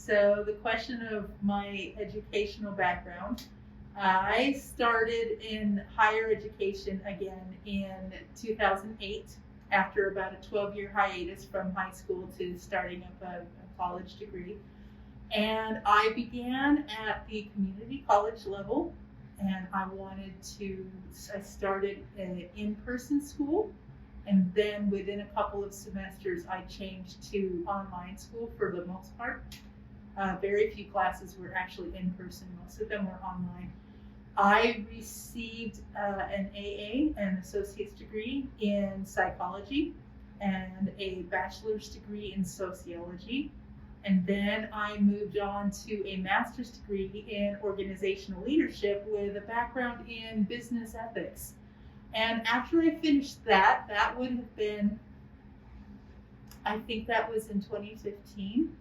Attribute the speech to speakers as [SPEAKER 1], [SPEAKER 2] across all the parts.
[SPEAKER 1] So the question of my educational background, I started in higher education again in 2008 after about a 12-year hiatus from high school to starting up a college degree. And I began at the community college level, and I started an in-person school, and then within a couple of semesters, I changed to online school for the most part. Very few classes were actually in person, most of them were online. I received an AA, an associate's degree in psychology, and a bachelor's degree in sociology. And then I moved on to a master's degree in organizational leadership with a background in business ethics. And after I finished that would have been, I think that was in 2015.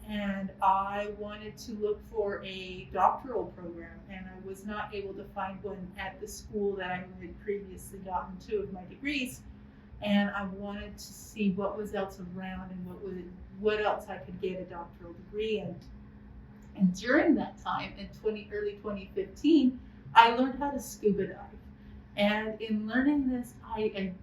[SPEAKER 1] And I wanted to look for a doctoral program, and I was not able to find one at the school that I had previously gotten two of my degrees. And I wanted to see what was else around and what else I could get a doctoral degree in. And during that time, in early 2015, I learned how to scuba dive. And in learning this, I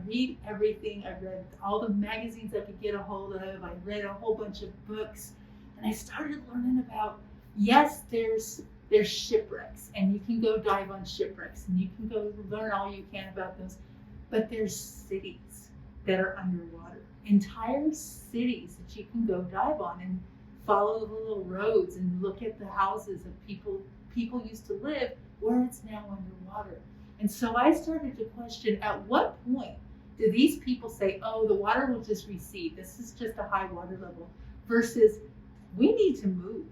[SPEAKER 1] read everything. I read all the magazines I could get a hold of. I read a whole bunch of books, and I started learning about, yes, there's shipwrecks, and you can go dive on shipwrecks, and you can go learn all you can about those. But there's cities that are underwater, entire cities that you can go dive on and follow the little roads and look at the houses of people used to live where it's now underwater. And so I started to question, at what point do these people say, oh, the water will just recede, this is just a high water level, versus we need to move.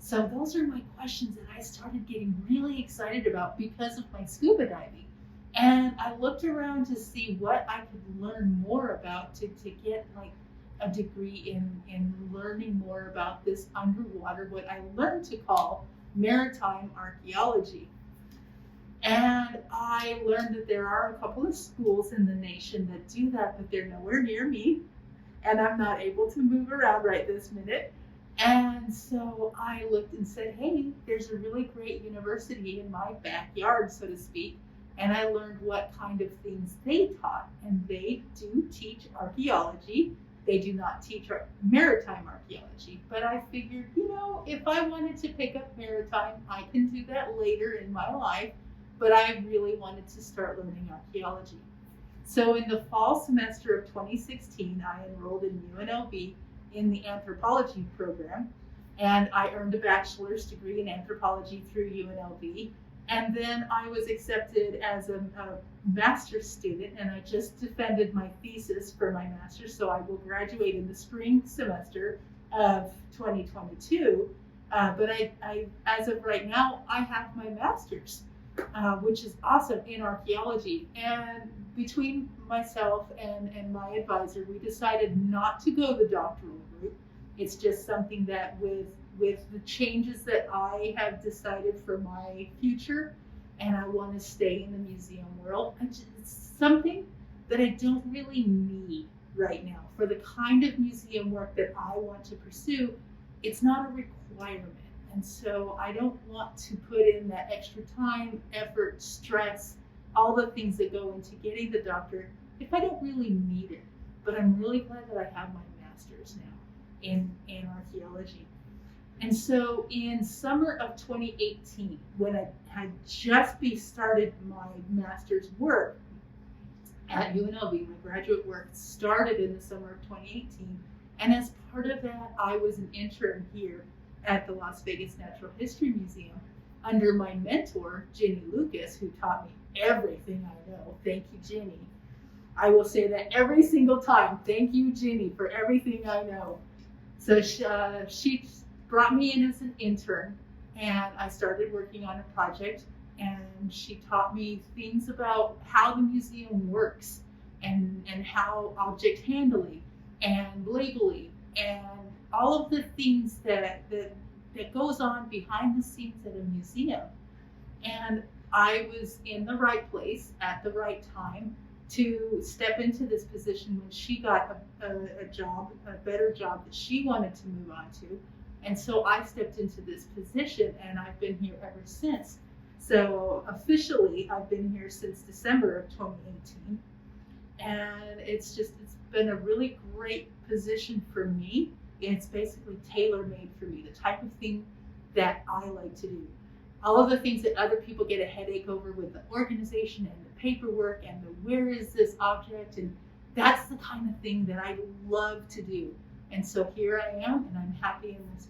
[SPEAKER 1] So those are my questions that I started getting really excited about because of my scuba diving. And I looked around to see what I could learn more about to get like a degree in learning more about this underwater, what I learned to call maritime archaeology. And I learned that there are a couple of schools in the nation that do that, but they're nowhere near me. And I'm not able to move around right this minute. And so I looked and said, hey, there's a really great university in my backyard, so to speak. And I learned what kind of things they taught. And they do teach archaeology. They do not teach maritime archaeology. But I figured, if I wanted to pick up maritime, I can do that later in my life. But I really wanted to start learning archaeology. So in the fall semester of 2016, I enrolled in UNLV in the anthropology program, and I earned a bachelor's degree in anthropology through UNLV. And then I was accepted as a master's student, and I just defended my thesis for my master's, so I will graduate in the spring semester of 2022. But I, as of right now, I have my master's. Which is awesome, in archaeology. And between myself and my advisor, we decided not to go the doctoral route. It's just something that with the changes that I have decided for my future, and I want to stay in the museum world, it's something that I don't really need right now. For the kind of museum work that I want to pursue, it's not a requirement. And so I don't want to put in that extra time, effort, stress, all the things that go into getting the doctorate if I don't really need it. But I'm really glad that I have my master's now in archaeology. And so in summer of 2018, when I had just started my master's work at UNLV, my graduate work started in the summer of 2018. And as part of that, I was an intern here at the Las Vegas Natural History Museum under my mentor, Ginny Lucas, who taught me everything I know. Thank you, Ginny. I will say that every single time. Thank you, Ginny, for everything I know. So she brought me in as an intern, and I started working on a project, and she taught me things about how the museum works and how object handling and labeling and all of the things that goes on behind the scenes at a museum. And I was in the right place at the right time to step into this position when she got a job, a better job that she wanted to move on to. And so I stepped into this position, and I've been here ever since. So officially, I've been here since December of 2018. And it's been a really great position for me. It's basically tailor-made for me, the type of thing that I like to do. All of the things that other people get a headache over with the organization and the paperwork and the where is this object, and that's the kind of thing that I love to do. And so here I am, and I'm happy in this